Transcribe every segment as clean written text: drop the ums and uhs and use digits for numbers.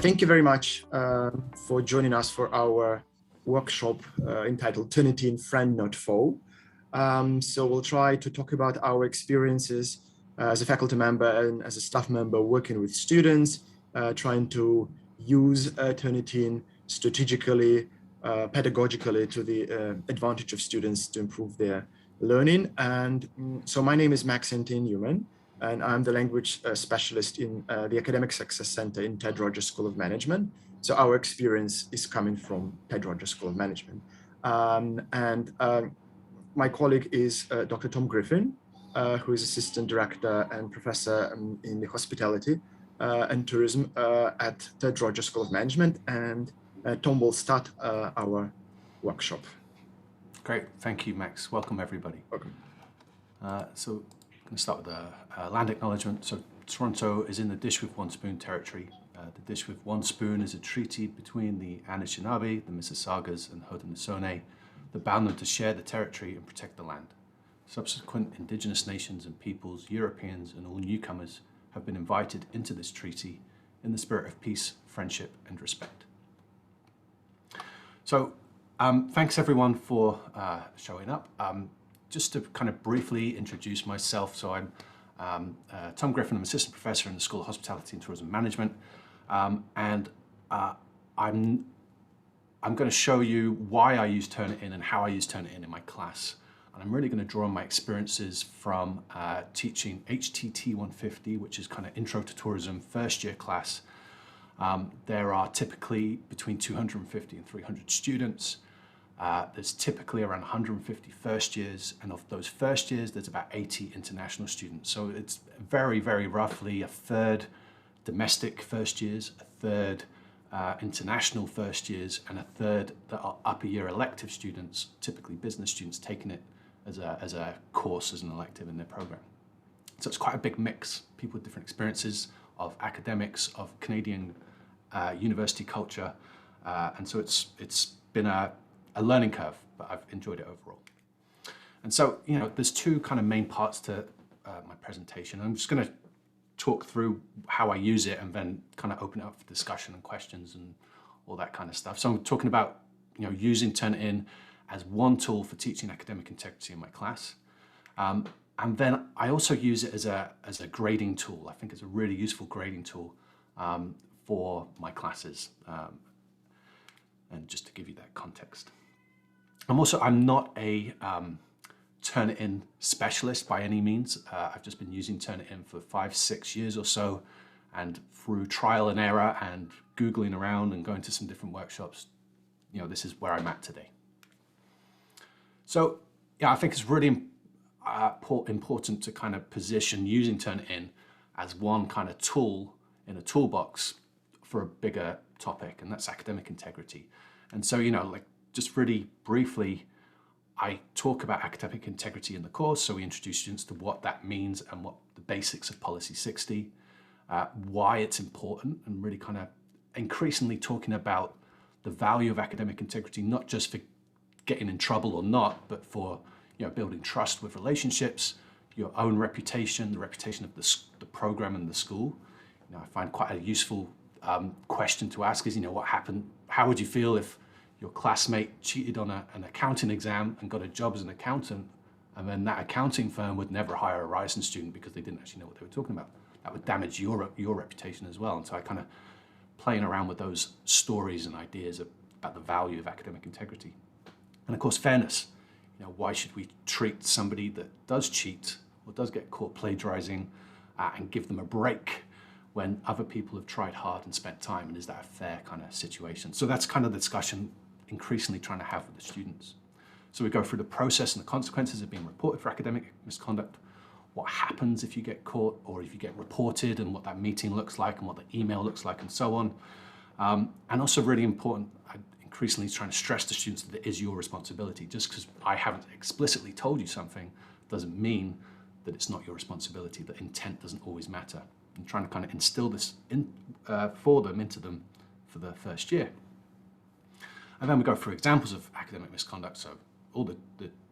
Thank you very much for joining us for our workshop entitled Turnitin Friend Not Foe. So we'll try to talk about our experiences as a faculty member and as a staff member working with students, trying to use Turnitin strategically, pedagogically to the advantage of students to improve their learning. And so my name is Maxine Newman, and I'm the language specialist in the Academic Success Center in Ted Rogers School of Management. So our experience is coming from Ted Rogers School of Management. My colleague is Dr. Tom Griffin, who is Assistant Director and Professor in the Hospitality and Tourism at Ted Rogers School of Management. And Tom will start our workshop. Great, thank you, Max. Welcome, everybody. Welcome. So I'm going to start with a land acknowledgement. So Toronto is in the Dish with One Spoon territory. The Dish with One Spoon is a treaty between the Anishinaabe, the Mississaugas, and Haudenosaunee that bound them to share the territory and protect the land. Subsequent Indigenous nations and peoples, Europeans, and all newcomers have been invited into this treaty in the spirit of peace, friendship, and respect. So thanks everyone for showing up. Just to kind of briefly introduce myself, so I'm Tom Griffin, I'm Assistant Professor in the School of Hospitality and Tourism Management, and I'm going to show you why I use Turnitin and how I use Turnitin in my class. And I'm really going to draw on my experiences from teaching HTT 150, which is kind of Intro to Tourism first year class. There are typically between 250 and 300 students. There's typically around 150 first years, and of those first years, there's about 80 international students. So it's very, very roughly a third domestic first years, a third international first years, and a third that are upper year elective students, typically business students, taking it as a course, as an elective in their program. So it's quite a big mix, people with different experiences of academics, of Canadian university culture, and so it's been a learning curve, but I've enjoyed it overall. And so, you know, there's two kind of main parts to my presentation. I'm just going to talk through how I use it and then kind of open it up for discussion and questions and all that kind of stuff. So I'm talking about, you know, using Turnitin as one tool for teaching academic integrity in my class. And then I also use it as a grading tool. I think it's a really useful grading tool for my classes. And just to give you that context. I'm not a Turnitin specialist by any means. I've just been using Turnitin for 5-6 years or so, and through trial and error and Googling around and going to some different workshops, you know, this is where I'm at today. So yeah, I think it's really important to kind of position using Turnitin as one kind of tool in a toolbox for a bigger topic, and that's academic integrity. And so, you know, like just really briefly, I talk about academic integrity in the course. So we introduce students to what that means and what the basics of Policy 60, why it's important, and really kind of increasingly talking about the value of academic integrity, not just for getting in trouble or not, but for, you know, building trust with relationships, your own reputation, the reputation of the program and the school. You know, I find quite a useful question to ask is, you know, what happened? How would you feel if your classmate cheated on an accounting exam and got a job as an accountant, and then that accounting firm would never hire a Ryerson student because they didn't actually know what they were talking about? That would damage your reputation as well. And so I kind of playing around with those stories and ideas about the value of academic integrity. And of course, fairness. You know, why should we treat somebody that does cheat or does get caught plagiarizing and give them a break when other people have tried hard and spent time, and is that a fair kind of situation? So that's kind of the discussion increasingly trying to have with the students. So we go through the process and the consequences of being reported for academic misconduct, what happens if you get caught or if you get reported, and what that meeting looks like and what the email looks like and so on. And also really important, I increasingly trying to stress to students that it is your responsibility. Just because I haven't explicitly told you something doesn't mean that it's not your responsibility, that intent doesn't always matter. And trying to kind of instill this into them for the first year. And then we go through examples of academic misconduct, so all the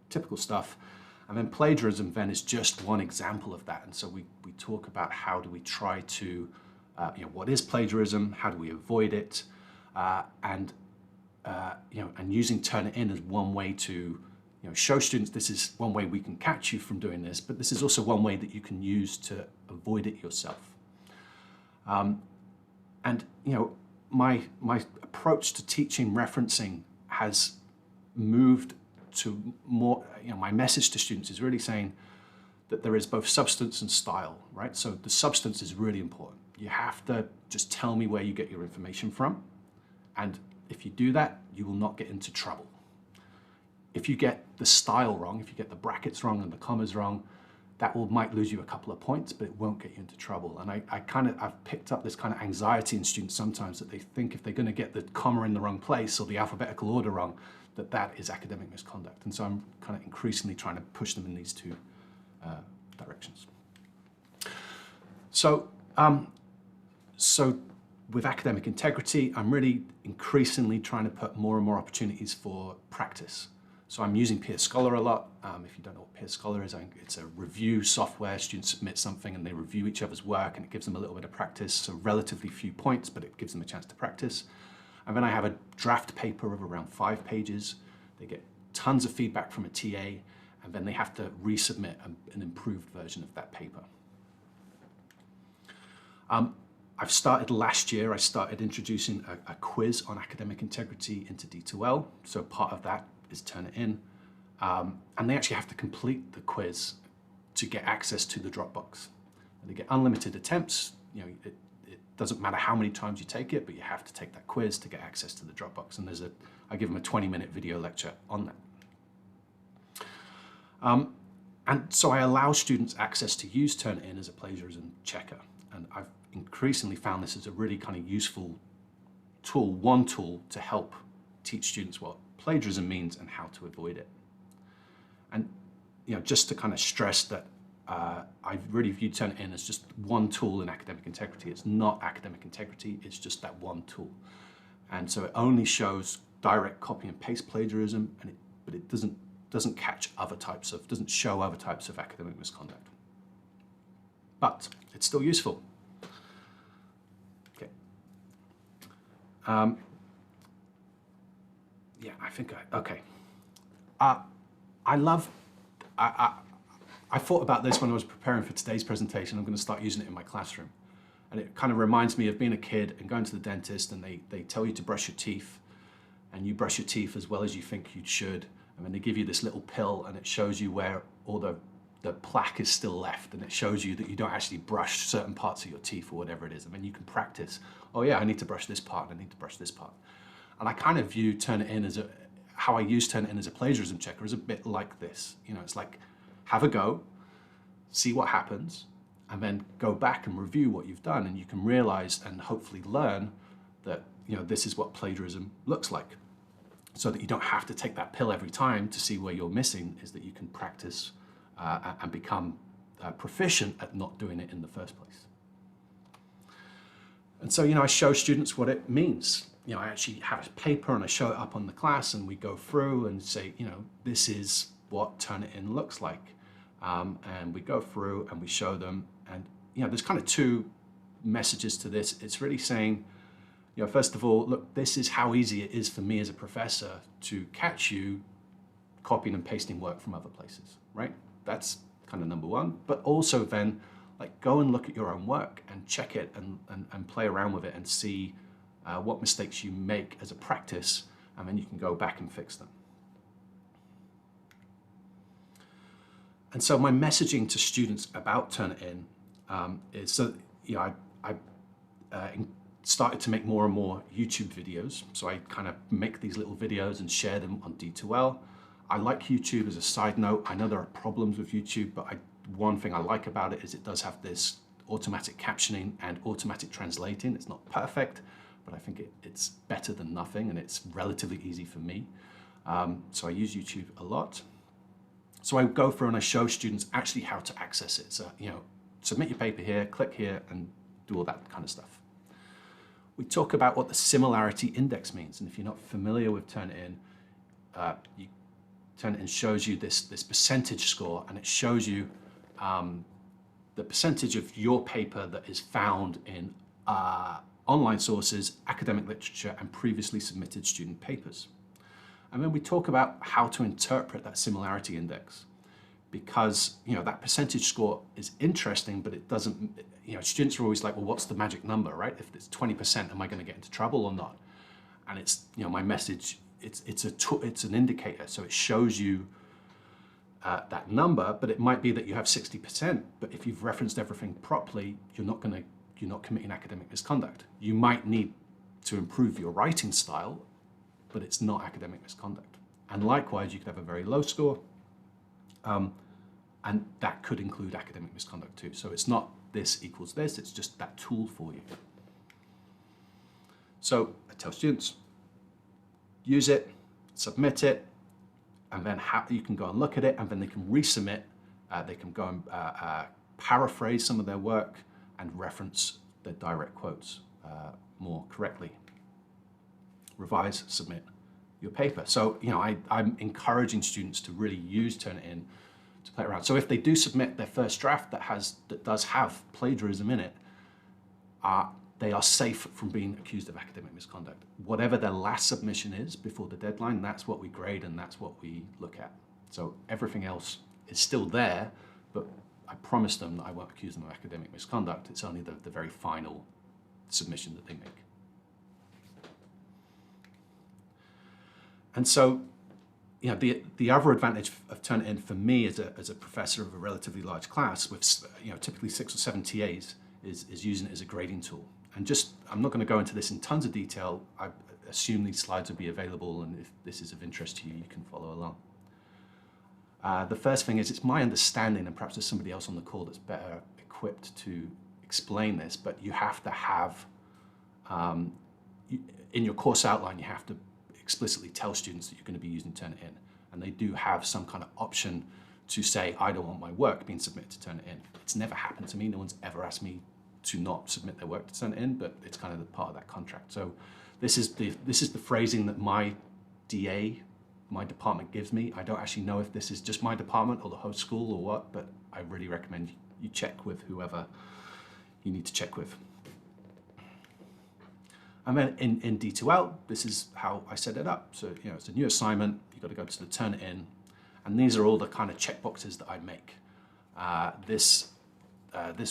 typical stuff. And then plagiarism then is just one example of that. And so we talk about how do we try to what is plagiarism, how do we avoid it, and using Turnitin as one way to show students this is one way we can catch you from doing this, but this is also one way that you can use to avoid it yourself. And my approach to teaching referencing has moved to more, my message to students is really saying that there is both substance and style, right? So the substance is really important. You have to just tell me where you get your information from. And if you do that, you will not get into trouble. If you get the style wrong, if you get the brackets wrong and the commas wrong, that might lose you a couple of points, but it won't get you into trouble. And I've picked up this kind of anxiety in students sometimes that they think if they're going to get the comma in the wrong place or the alphabetical order wrong, that is academic misconduct. And so I'm kind of increasingly trying to push them in these two directions. So with academic integrity, I'm really increasingly trying to put more and more opportunities for practice. So I'm using Peer Scholar a lot. If you don't know what Peer Scholar is, it's a review software. Students submit something and they review each other's work, and it gives them a little bit of practice. So relatively few points, but it gives them a chance to practice. And then I have a draft paper of around 5 pages. They get tons of feedback from a TA, and then they have to resubmit an improved version of that paper. I've started last year, I started introducing a quiz on academic integrity into D2L. So part of that is Turnitin. And they actually have to complete the quiz to get access to the Dropbox. And they get unlimited attempts. It doesn't matter how many times you take it, but you have to take that quiz to get access to the Dropbox. And I give them a 20-minute video lecture on that. And so I allow students access to use Turnitin as a plagiarism checker. And I've increasingly found this as a really kind of useful tool, one tool to help teach students what plagiarism means and how to avoid it. And just to kind of stress that I really view Turnitin as just one tool in academic integrity. It's not academic integrity, it's just that one tool. And so it only shows direct copy and paste plagiarism, but it doesn't catch other types of, doesn't show other types of academic misconduct. But it's still useful. Okay. Yeah, I think okay. I thought about this when I was preparing for today's presentation. I'm going to start using it in my classroom. And it kind of reminds me of being a kid and going to the dentist, and they tell you to brush your teeth, and you brush your teeth as well as you think you should. And then they give you this little pill, and it shows you where all the plaque is still left, and it shows you that you don't actually brush certain parts of your teeth or whatever it is. And then you can practice, oh yeah, I need to brush this part, I need to brush this part. And I kind of view Turnitin as how I use Turnitin as a plagiarism checker is a bit like this. It's like, have a go, see what happens, and then go back and review what you've done, and you can realize and hopefully learn that this is what plagiarism looks like, so that you don't have to take that pill every time to see where you're missing, is that you can practice and become proficient at not doing it in the first place. And so I show students what it means. I actually have a paper and I show it up on the class, and we go through and say, this is what Turnitin looks like. And we go through and we show them, and there's kind of 2 messages to this. It's really saying, first of all, look, this is how easy it is for me as a professor to catch you copying and pasting work from other places, right? That's kind of number 1. But also then, like, go and look at your own work and check it and play around with it and see what mistakes you make as a practice, and then you can go back and fix them. And so my messaging to students about Turnitin is, so I started to make more and more YouTube videos. So I kind of make these little videos and share them on D2L. I like YouTube as a side note. I know there are problems with YouTube, but one thing I like about it is it does have this automatic captioning and automatic translating. It's not perfect, but I think it's better than nothing, and it's relatively easy for me. So I use YouTube a lot. So I go through and I show students actually how to access it. So, submit your paper here, click here, and do all that kind of stuff. We talk about what the similarity index means. And if you're not familiar with Turnitin, Turnitin shows you this percentage score, and it shows you the percentage of your paper that is found in online sources, academic literature, and previously submitted student papers. And then we talk about how to interpret that similarity index, because that percentage score is interesting, but it doesn't, students are always like, well, what's the magic number, right? If it's 20%, am I going to get into trouble or not? And it's, my message, it's an indicator, so it shows you that number, but it might be that you have 60%, but if you've referenced everything properly, you're not committing academic misconduct. You might need to improve your writing style, but it's not academic misconduct. And likewise, you could have a very low score, and that could include academic misconduct too. So it's not this equals this, it's just that tool for you. So I tell students, use it, submit it, and then you can go and look at it, and then they can resubmit. They can go and paraphrase some of their work and reference their direct quotes more correctly. Revise, submit your paper. So, I'm encouraging students to really use Turnitin to play around. So if they do submit their first draft that does have plagiarism in it, they are safe from being accused of academic misconduct. Whatever their last submission is before the deadline, that's what we grade and that's what we look at. So everything else is still there, but I promise them that I won't accuse them of academic misconduct. It's only the very final submission that they make. And so, the other advantage of Turnitin for me as a professor of a relatively large class with typically 6 or 7 TAs is using it as a grading tool. And I'm not going to go into this in tons of detail. I assume these slides will be available, and if this is of interest to you, you can follow along. The first thing is, it's my understanding, and perhaps there's somebody else on the call that's better equipped to explain this, but you have to have, in your course outline, you have to explicitly tell students that you're going to be using Turnitin. And they do have some kind of option to say, I don't want my work being submitted to Turnitin. It's never happened to me. No one's ever asked me to not submit their work to Turnitin, but it's kind of the part of that contract. So this is the phrasing that my DA, my department gives me. I don't actually know if this is just my department or the whole school or what, but I really recommend you check with whoever you need to check with. And then in D2L, this is how I set it up. So, it's a new assignment, you've got to go to the Turnitin, and these are all the kind of checkboxes that I make. This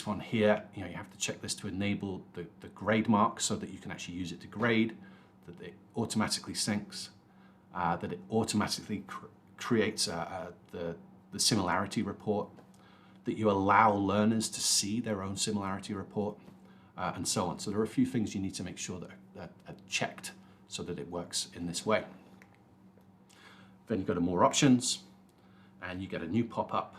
one here, you have to check this to enable the grade mark so that you can actually use it to grade, that it automatically syncs, that it automatically creates the similarity report, that you allow learners to see their own similarity report, and so on. So there are a few things you need to make sure that are checked so that it works in this way. Then you go to more options, and you get a new pop-up.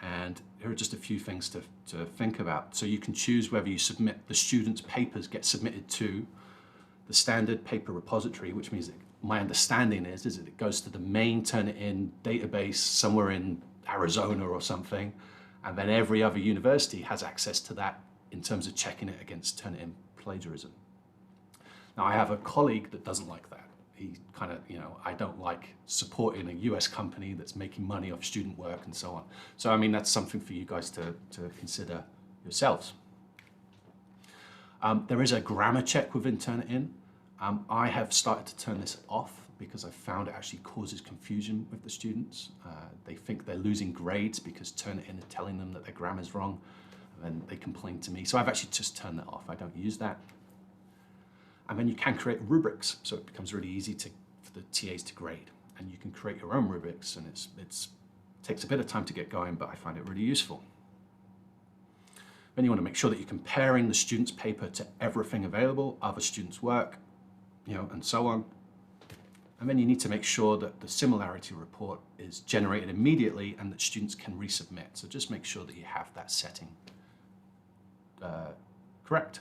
And here are just a few things to think about. So you can choose whether you submit the students' papers get submitted to the standard paper repository, which means that my understanding is that it goes to the main Turnitin database somewhere in Arizona or something, and then every other university has access to that in terms of checking it against Turnitin plagiarism. Now, I have a colleague that doesn't like that. He kind of, I don't like supporting a US company that's making money off student work and so on. So, I mean, that's something for you guys to consider yourselves. There is a grammar check within Turnitin. I have started to turn this off because I found it actually causes confusion with the students. They think they're losing grades because Turnitin is telling them that their grammar's wrong, and then they complain to me. So I've actually just turned that off. I don't use that. And then you can create rubrics, so it becomes really easy for the TAs to grade. And you can create your own rubrics, and it takes a bit of time to get going, but I find it really useful. Then you want to make sure that you're comparing the student's paper to everything available, other students' work, and so on. And then you need to make sure that the similarity report is generated immediately and that students can resubmit. So just make sure that you have that setting correct.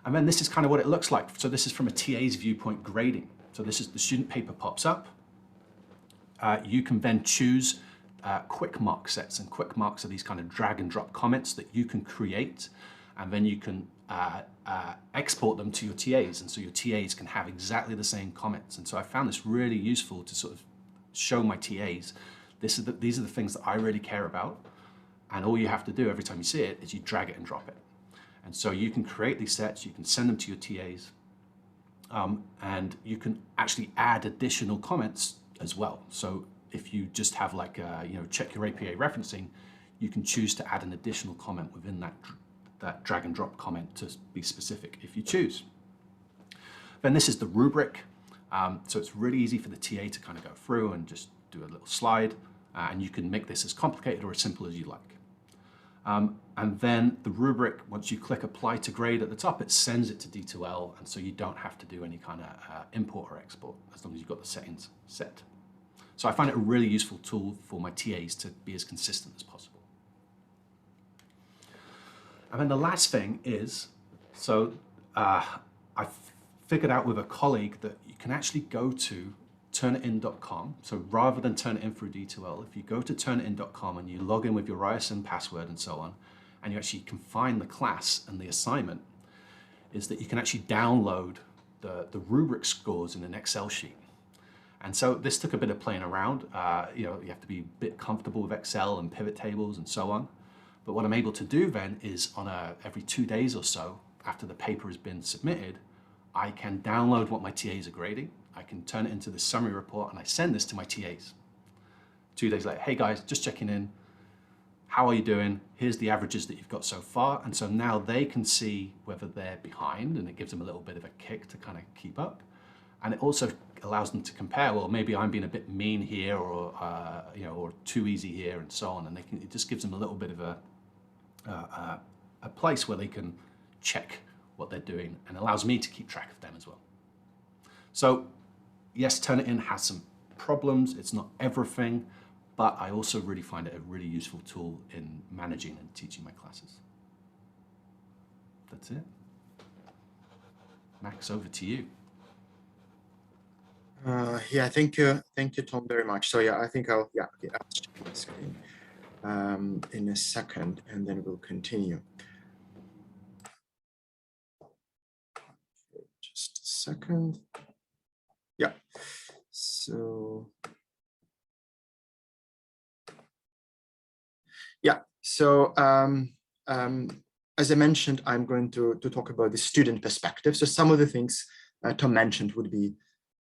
And then this is kind of what it looks like. So this is from a TA's viewpoint grading. So this is the student paper pops up. You can then choose quick mark sets, and quick marks are these kind of drag and drop comments that you can create, and then you can export them to your TAs, and so your TAs can have exactly the same comments. And so I found this really useful to sort of show my TAs, these are the things that I really care about, and all you have to do every time you see it is you drag it and drop it. And so you can create these sets, you can send them to your TAs, and you can actually add additional comments as well. So if you just have like, check your APA referencing, you can choose to add an additional comment within that drag and drop comment to be specific if you choose. Then this is the rubric. So it's really easy for the TA to kind of go through and just do a little slide, and you can make this as complicated or as simple as you like. And then the rubric, once you click apply to grade at the top, it sends it to D2L, and so you don't have to do any kind of import or export as long as you've got the settings set. So I find it a really useful tool for my TAs to be as consistent as possible. And then the last thing is, so I figured out with a colleague that you can actually go to Turnitin.com. So rather than turn it in through D2L, if you go to Turnitin.com and you log in with your ISIN password and so on, and you actually can find the class and the assignment, is that you can actually download the rubric scores in an Excel sheet. And so this took a bit of playing around. You have to be a bit comfortable with Excel and pivot tables and so on. But what I'm able to do then is every 2 days or so after the paper has been submitted, I can download what my TAs are grading. I can turn it into the summary report and I send this to my TAs. 2 days later, hey guys, just checking in. How are you doing? Here's the averages that you've got so far. And so now they can see whether they're behind, and it gives them a little bit of a kick to kind of keep up. And it also allows them to compare, well, maybe I'm being a bit mean here, or or too easy here, and so on. And it just gives them a little bit of a place where they can check what they're doing, and allows me to keep track of them as well. So yes, Turnitin has some problems. It's not everything, but I also really find it a really useful tool in managing and teaching my classes. That's it. Max, over to you. Yeah, thank you, Tom, very much. So yeah, I think I'll check the screen in a second, and then we'll continue. Okay, just a second. Yeah. So yeah. So as I mentioned, I'm going to talk about the student perspective. So some of the things Tom mentioned would be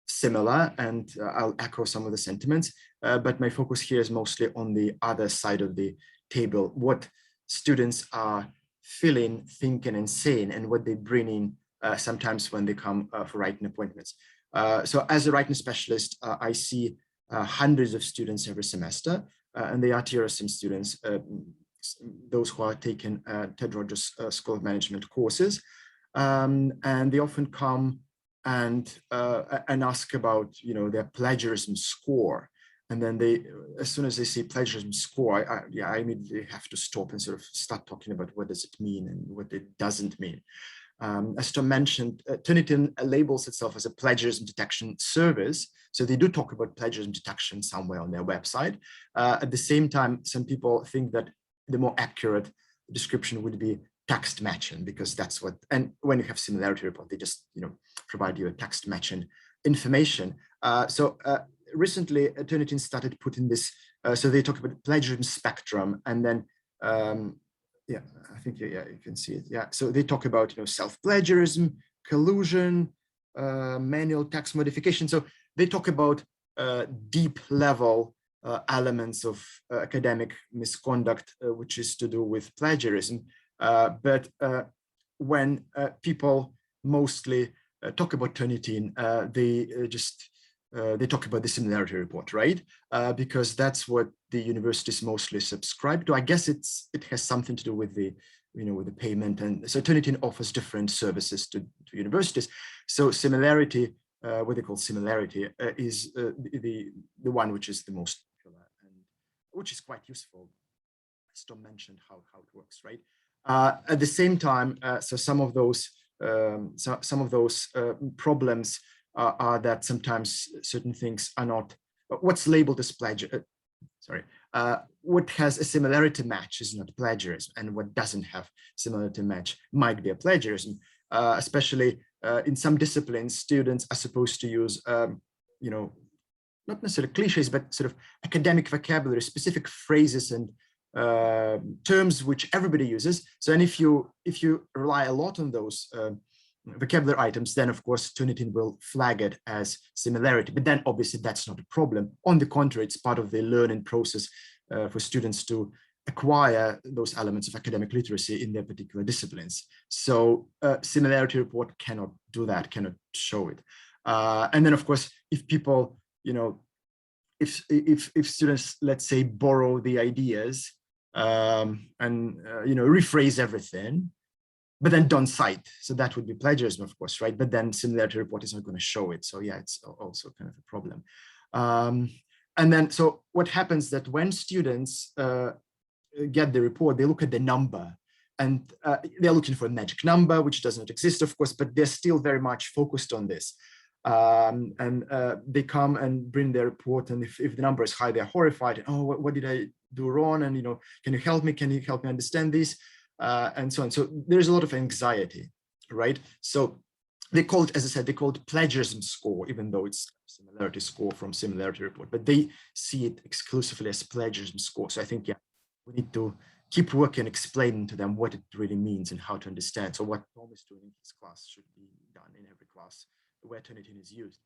similar, and I'll echo some of the sentiments, but my focus here is mostly on the other side of the table, what students are feeling, thinking, and saying, and what they bring in sometimes when they come for writing appointments. So as a writing specialist, I see hundreds of students every semester, and they are TRSM students, those who are taking Ted Rogers School of Management courses, and they often come and ask about their plagiarism score, and then as soon as they see plagiarism score, I immediately have to stop and sort of start talking about what does it mean and what it doesn't mean. As Tom mentioned, Turnitin labels itself as a plagiarism detection service, so they do talk about plagiarism detection somewhere on their website. At the same time, some people think that the more accurate description would be text matching, because that's what, and when you have similarity report, they just provide you a text matching information. Recently Turnitin started putting this, so they talk about plagiarism spectrum, and then yeah, I think you can see it. Yeah, so they talk about self-plagiarism, collusion, manual text modification. So they talk about deep level elements of academic misconduct, which is to do with plagiarism. But when people mostly talk about Turnitin, they talk about the similarity report, right? Because that's what the universities mostly subscribe to. I guess it has something to do with the with the payment, and so Turnitin offers different services to universities. So similarity, what they call similarity, is the one which is the most popular, and which is quite useful. As Tom mentioned how it works, right? At the same time, so some of those problems are that sometimes certain things are not what's labeled as plagiarism. What has a similarity match is not plagiarism, and what doesn't have similarity match might be a plagiarism. Especially in some disciplines, students are supposed to use, not necessarily cliches, but sort of academic vocabulary, specific phrases and terms which everybody uses. So, and if you rely a lot on those vocabulary items, then of course Turnitin will flag it as similarity. But then obviously that's not a problem. On the contrary, it's part of the learning process for students to acquire those elements of academic literacy in their particular disciplines. So similarity report cannot do that, cannot show it. And then of course, if people, if students, let's say, borrow the ideas and rephrase everything, but then don't cite, so that would be plagiarism, of course, right? But then similarity report is not going to show it. So yeah, it's also kind of a problem. And then, so what happens that when students get the report, they look at the number, and they're looking for a magic number, which does not exist, of course, but they're still very much focused on this. And they come and bring their report, and if the number is high, they're horrified. Oh, what did I do wrong? And can you help me? Can you help me understand this? And so on. So there's a lot of anxiety, right? So they call it, as I said, they call it plagiarism score, even though it's similarity score from similarity report, but they see it exclusively as plagiarism score. So I think, yeah, we need to keep working, explaining to them what it really means and how to understand. So what Tom is doing in his class should be done in every class where Turnitin is used.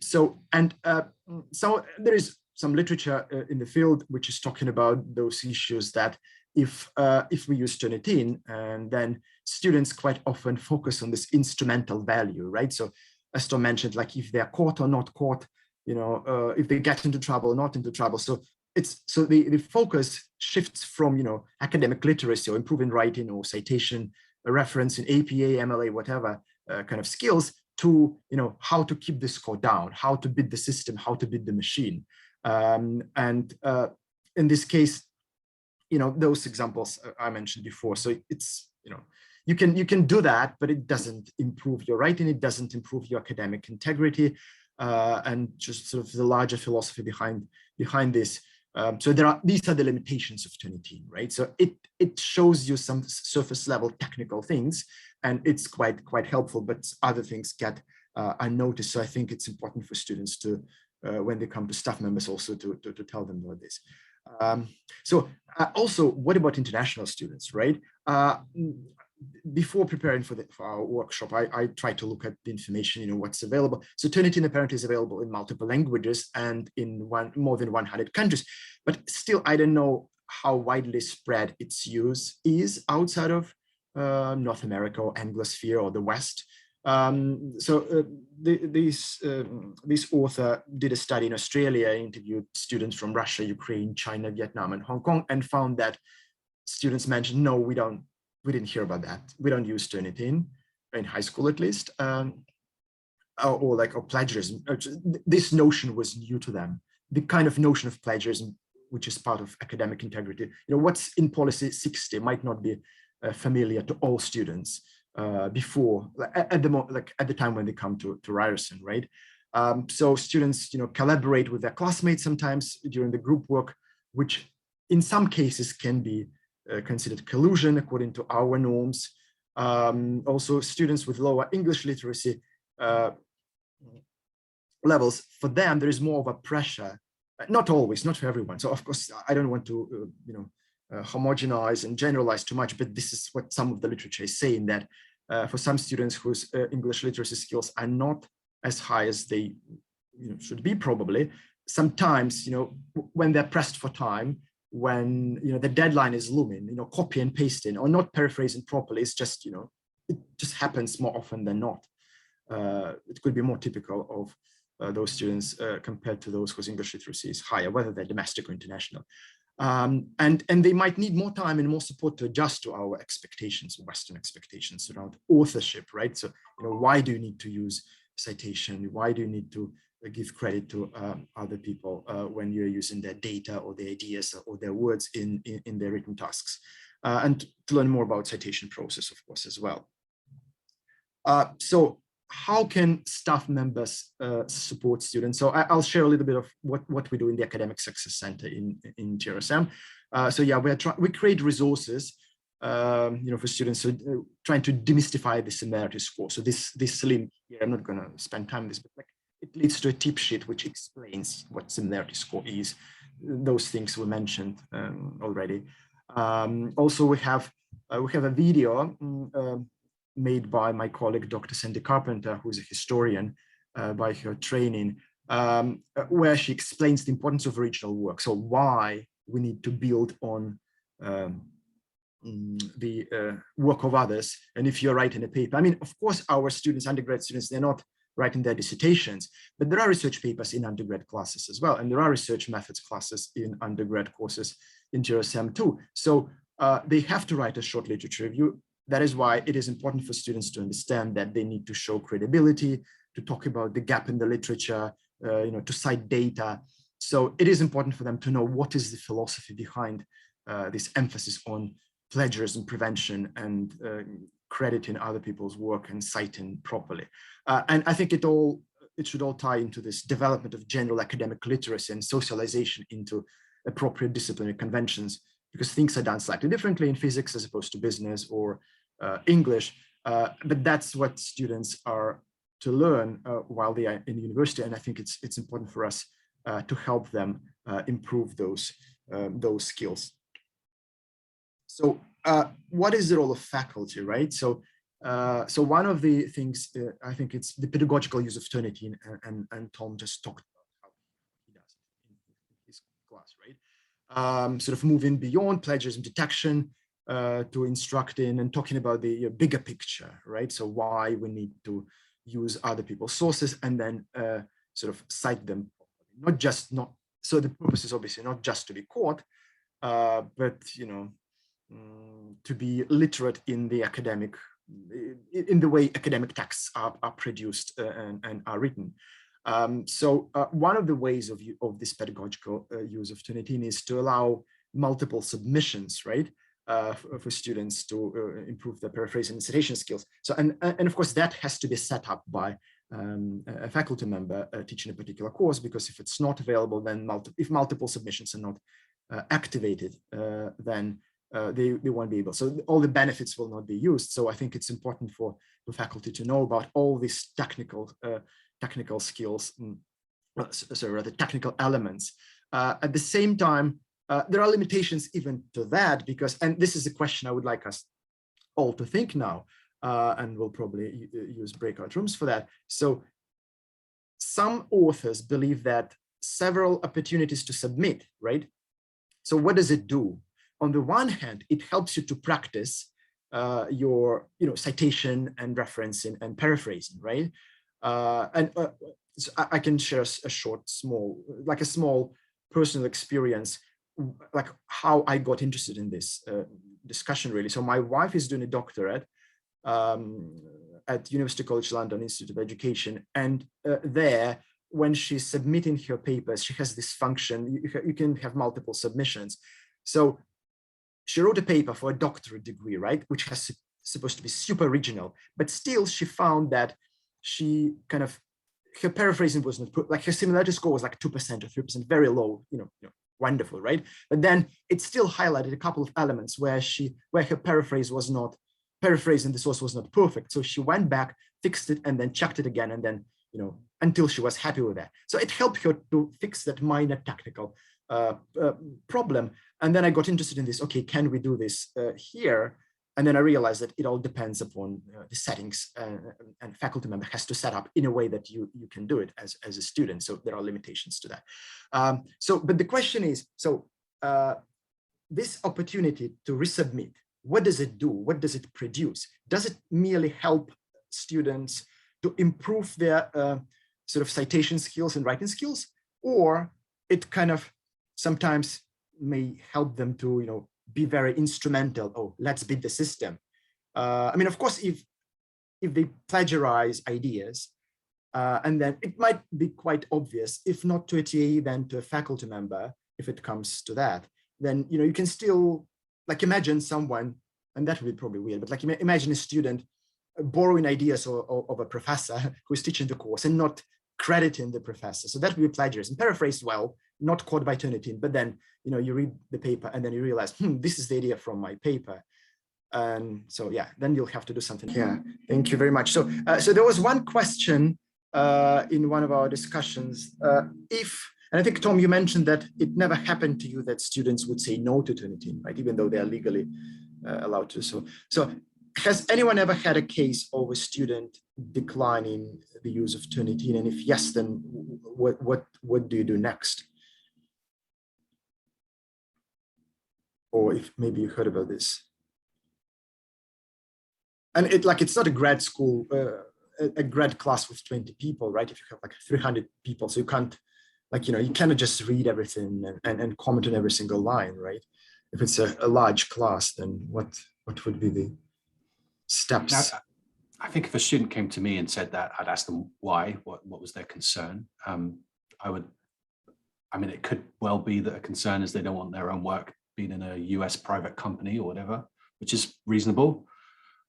So there is some literature in the field which is talking about those issues that if we use Turnitin, and then students quite often focus on this instrumental value, right? So as Tom mentioned, like if they're caught or not caught, if they get into trouble or not into trouble. So the focus shifts from academic literacy or improving writing or citation, a reference in APA, MLA, whatever kind of skills, to how to keep the score down, how to beat the system, how to beat the machine. And in this case, those examples I mentioned before. So it's you can do that, but it doesn't improve your writing, it doesn't improve your academic integrity, and just sort of the larger philosophy behind this. So these are the limitations of Turnitin, right? So it shows you some surface level technical things, and it's quite helpful, but other things get unnoticed. So I think it's important for students to, when they come to staff members, also to tell them about this. Also, what about international students, right? Before preparing for our workshop, I tried to look at the information, what's available. So Turnitin apparently is available in multiple languages and in more than 100 countries, but still I don't know how widely spread its use is outside of North America or Anglosphere or the West. This author did a study in Australia, interviewed students from Russia, Ukraine, China, Vietnam, and Hong Kong, and found that students mentioned, no, we didn't hear about that. We don't use Turnitin in high school, at least, or plagiarism. This notion was new to them. The kind of notion of plagiarism, which is part of academic integrity. What's in policy 60 might not be familiar to all students before, at the time when they come to Ryerson, right? So students, collaborate with their classmates sometimes during the group work, which in some cases can be considered collusion according to our norms. Also, students with lower English literacy levels, for them, there is more of a pressure. Not always, not for everyone. So of course, I don't want to, homogenize and generalize too much, but this is what some of the literature is saying, that for some students whose English literacy skills are not as high as they should be, probably, sometimes, when they're pressed for time, when the deadline is looming, copy and pasting or not paraphrasing properly, it's just it just happens more often than not. It could be more typical of those students compared to those whose English literacy is higher, whether they're domestic or international. And they might need more time and more support to adjust to our expectations, Western expectations around authorship, right? So, why do you need to use citation? Why do you need to give credit to other people when you're using their data or their ideas or their words in their written tasks? And to learn more about citation process, of course, as well. So how can staff members support students? So I'll share a little bit of what we do in the Academic Success Center in TRSM. So yeah, we create resources, for students, so trying to demystify the similarity score. So this link here, I'm not going to spend time on this, but it leads to a tip sheet which explains what similarity score is. those things we mentioned already. Also, we have a video made by my colleague, Dr. Sandy Carpenter, who's a historian by her training, where she explains the importance of original work. So why we need to build on the work of others. And if you're writing a paper, I mean, of course, our students, undergrad students, they're not writing their dissertations, but there are research papers in undergrad classes as well. And there are research methods classes in undergrad courses in GRSM too. So they have to write a short literature review. That is why it is important for students to understand that they need to show credibility, to talk about the gap in the literature, to cite data. So it is important for them to know what is the philosophy behind this emphasis on plagiarism prevention and crediting other people's work and citing properly. And I think it should all tie into this development of general academic literacy and socialization into appropriate disciplinary conventions, because things are done slightly differently in physics as opposed to business or English. But that's what students are to learn while they are in university. And I think it's important for us to help them improve those skills. So what is the role of faculty, right? So one of the things, I think it's the pedagogical use of Turnitin, and Tom just talked about how he does it in his class, right? Sort of moving beyond plagiarism detection to instructing and talking about the bigger picture, right? So why we need to use other people's sources and then sort of cite them, so the purpose is obviously not just to be caught, but to be literate in the academic, in the way academic texts are produced and are written. So one of the ways of this pedagogical use of Turnitin is to allow multiple submissions, right, for students to improve their paraphrasing and citation skills. So and of course that has to be set up by a faculty member teaching a particular course, because if it's not available, then if multiple submissions are not activated, then they won't be able. So all the benefits will not be used. So I think it's important for the faculty to know about all these technical skills, sorry, rather technical elements. At the same time, there are limitations even to that, because, and this is a question I would like us all to think now, and we'll probably use breakout rooms for that. So some authors believe that several opportunities to submit, right? So what does it do? On the one hand, it helps you to practice your citation and referencing and paraphrasing, right? So I can share a small personal experience, like how I got interested in this discussion, really. So my wife is doing a doctorate at University College London Institute of Education, and there, when she's submitting her papers, she has this function. You can have multiple submissions. So she wrote a paper for a doctorate degree, right, which has supposed to be super original, but still she found that her paraphrasing was not, like her similarity score was like 2% or 3%, very low, wonderful, right? But then it still highlighted a couple of elements where her paraphrase was not, paraphrasing the source was not perfect. So she went back, fixed it, and then checked it again, and then, until she was happy with that. So it helped her to fix that minor technical problem. And then I got interested in this. Okay, can we do this here? And then I realized that it all depends upon the settings, and faculty member has to set up in a way that you can do it as a student. So there are limitations to that. But the question is, this opportunity to resubmit, what does it do? What does it produce? Does it merely help students to improve their sort of citation skills and writing skills, or it kind of sometimes may help them to, be very instrumental? Oh, let's beat the system. I mean, of course, if they plagiarize ideas, and then it might be quite obvious, if not to a TA, then to a faculty member, if it comes to that, then, you can still, like, imagine someone, and that would be probably weird, but like imagine a student borrowing ideas of a professor who's teaching the course and not crediting the professor. So that would be plagiarism, paraphrased well, not caught by Turnitin, but then, you read the paper and then you realize, this is the idea from my paper. And so, yeah, then you'll have to do something. Yeah, thank you very much. So, so there was one question in one of our discussions, and And I think, Tom, you mentioned that it never happened to you that students would say no to Turnitin, right? Even though they are legally allowed to. So has anyone ever had a case of a student declining the use of Turnitin? And if yes, then what do you do next? Or if maybe you heard about this. And it's not a grad school, a grad class with 20 people, right? If you have like 300 people, so you can't, you cannot just read everything and comment on every single line, right? If it's a large class, then what would be the steps? I think if a student came to me and said that, I'd ask them why, what was their concern. It could well be that a concern is they don't want their own work being in a US private company or whatever, which is reasonable.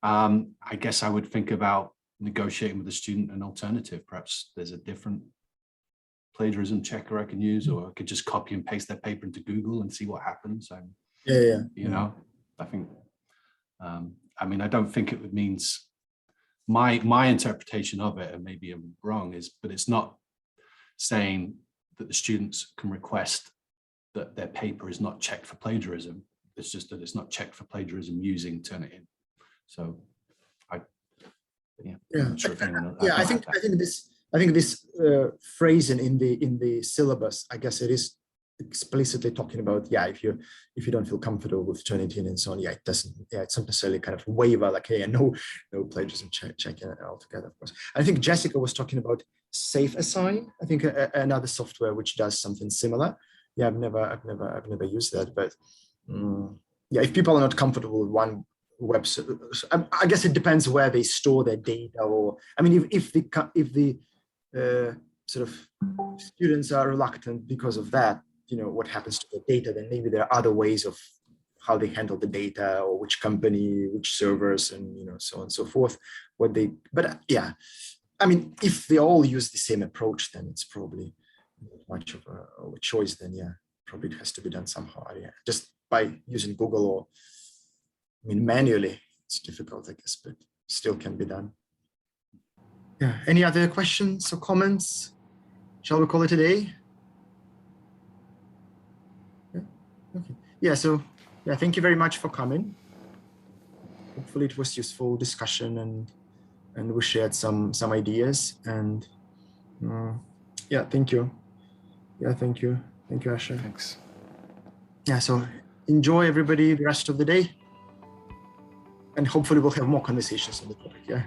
I guess I would think about negotiating with the student an alternative. Perhaps there's a different plagiarism checker I can use, or I could just copy and paste their paper into Google and see what happens. I think, I don't think it means, my interpretation of it, and maybe I'm wrong, but it's not saying that the students can request that their paper is not checked for plagiarism. It's just that it's not checked for plagiarism using Turnitin. So I think this phrasing in the syllabus, I guess it is explicitly talking about, if you don't feel comfortable with Turnitin and so on, it's not necessarily kind of waiver, like, hey, no plagiarism checking it altogether, of course. I think Jessica was talking about Safe Assign, I think another software which does something similar. I've never used that, but if people are not comfortable with one website, I guess it depends where they store their data, or if the sort of students are reluctant because of that, what happens to the data, then maybe there are other ways of how they handle the data, or which company, which servers, and so on and so forth. If they all use the same approach, then it's probably not much of a choice. Then probably it has to be done somehow. Just by using Google, or manually, it's difficult, I guess, but still can be done. Any other questions or comments? Shall we call it a day? Okay. Thank you very much for coming. Hopefully it was useful discussion, and we shared some ideas, and thank you. Thank you, Asher. Thanks. So enjoy, everybody, the rest of the day, and hopefully we'll have more conversations on the topic.